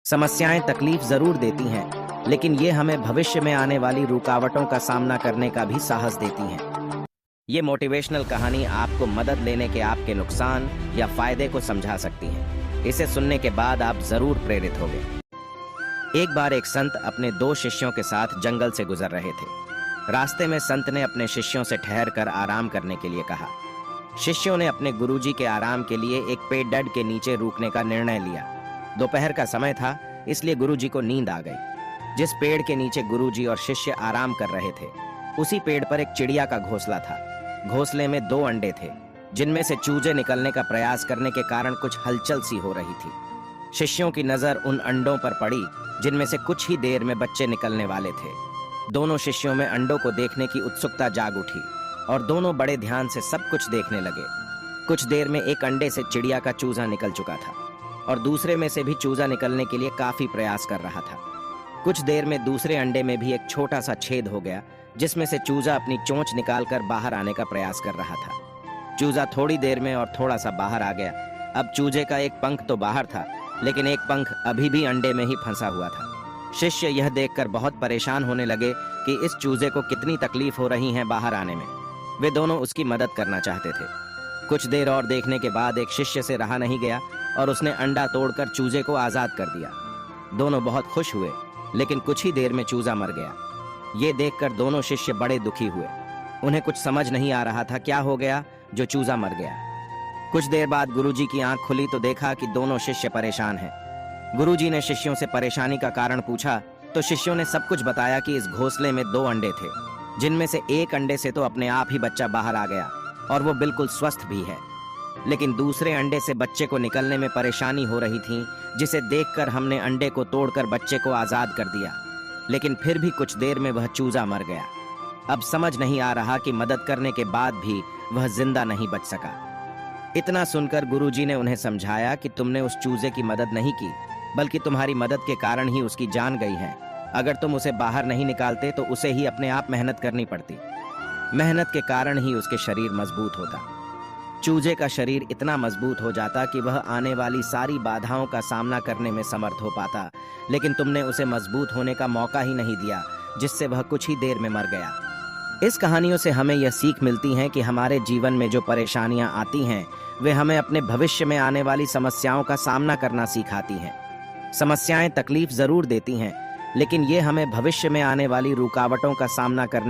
समस्याएं तकलीफ जरूर देती हैं, लेकिन ये हमें भविष्य में आने वाली रुकावटों का सामना करने का भी साहस देती हैं। ये मोटिवेशनल कहानी आपको मदद लेने के आपके नुकसान या फायदे को समझा सकती है। इसे सुनने के बाद आप जरूर प्रेरित होंगे। एक बार एक संत अपने 2 शिष्यों के साथ जंगल से गुजर रहे थे। रास्ते में संत ने अपने शिष्यों से ठहर कर आराम करने के लिए कहा। शिष्यों ने अपने गुरुजी के आराम के लिए एक पेड़ के नीचे रुकने का निर्णय लिया। दोपहर का समय था, इसलिए गुरुजी को नींद आ गई। जिस पेड़ के नीचे गुरुजी और शिष्य आराम कर रहे थे, उसी पेड़ पर एक चिड़िया का घोंसला था। घोंसले में 2 अंडे थे, जिनमें से चूजे निकलने का प्रयास करने के कारण कुछ हलचल सी हो रही थी। शिष्यों की नजर उन अंडों पर पड़ी, जिनमें से कुछ ही देर में बच्चे निकलने वाले थे। दोनों शिष्यों में अंडों को देखने की उत्सुकता जाग उठी और दोनों बड़े ध्यान से सब कुछ देखने लगे। कुछ देर में एक अंडे से चिड़िया का चूजा निकल चुका था और दूसरे में से भी चूजा निकलने के लिए काफी प्रयास कर रहा था। कुछ देर में दूसरे अंडे में भी एक छोटा सा छेद हो गया, जिसमें से चूजा अपनी चोंच निकालकर बाहर आने का प्रयास कर रहा था। चूजा थोड़ी देर में और थोड़ा सा बाहर आ गया। अब चूजे का एक पंख तो बाहर था, लेकिन एक पंख अभी भी अंडे में ही फंसा हुआ था। शिष्य यह देखकर बहुत परेशान होने लगे कि इस चूजे को कितनी तकलीफ हो रही है बाहर आने में। वे दोनों उसकी मदद करना चाहते थे। कुछ देर और देखने के बाद एक शिष्य से रहा नहीं गया और उसने अंडा तोड़कर चूजे को आजाद कर दिया। दोनों बहुत खुश हुए, लेकिन कुछ ही देर में चूजा मर गया। ये देखकर दोनों शिष्य बड़े दुखी हुए। उन्हें कुछ समझ नहीं आ रहा था क्या हो गया जो चूजा मर गया। कुछ देर बाद गुरुजी की आंख खुली तो देखा कि दोनों शिष्य परेशान हैं। गुरुजी ने शिष्यों से परेशानी का कारण पूछा तो शिष्यों ने सब कुछ बताया कि इस घोंसले में 2 अंडे थे, जिनमें से एक अंडे से तो अपने आप ही बच्चा बाहर आ गया और वो बिल्कुल स्वस्थ भी है, लेकिन दूसरे अंडे से बच्चे को निकलने में परेशानी हो रही थी, जिसे देखकर हमने अंडे को तोड़कर बच्चे को आजाद कर दिया, लेकिन फिर भी कुछ देर में वह चूजा मर गया। अब समझ नहीं आ रहा कि मदद करने के बाद भी वह जिंदा नहीं बच सका। इतना सुनकर गुरुजी ने उन्हें समझाया कि तुमने उस चूजे की मदद नहीं की, बल्कि तुम्हारी मदद के कारण ही उसकी जान गई है। अगर तुम उसे बाहर नहीं निकालते तो उसे ही अपने आप मेहनत करनी पड़ती। मेहनत के कारण ही उसके शरीर मजबूत होता। चूजे का शरीर इतना मजबूत हो जाता कि वह आने वाली सारी बाधाओं का सामना करने में समर्थ हो पाता, लेकिन तुमने उसे मजबूत होने का मौका ही नहीं दिया, जिससे वह कुछ ही देर में मर गया। इस कहानियों से हमें यह सीख मिलती है कि हमारे जीवन में जो परेशानियां आती हैं, वे हमें अपने भविष्य में आने वाली समस्याओं का सामना करना सिखाती हैं। समस्याएं तकलीफ जरूर देती हैं, लेकिन ये हमें भविष्य में आने वाली रुकावटों का सामना करने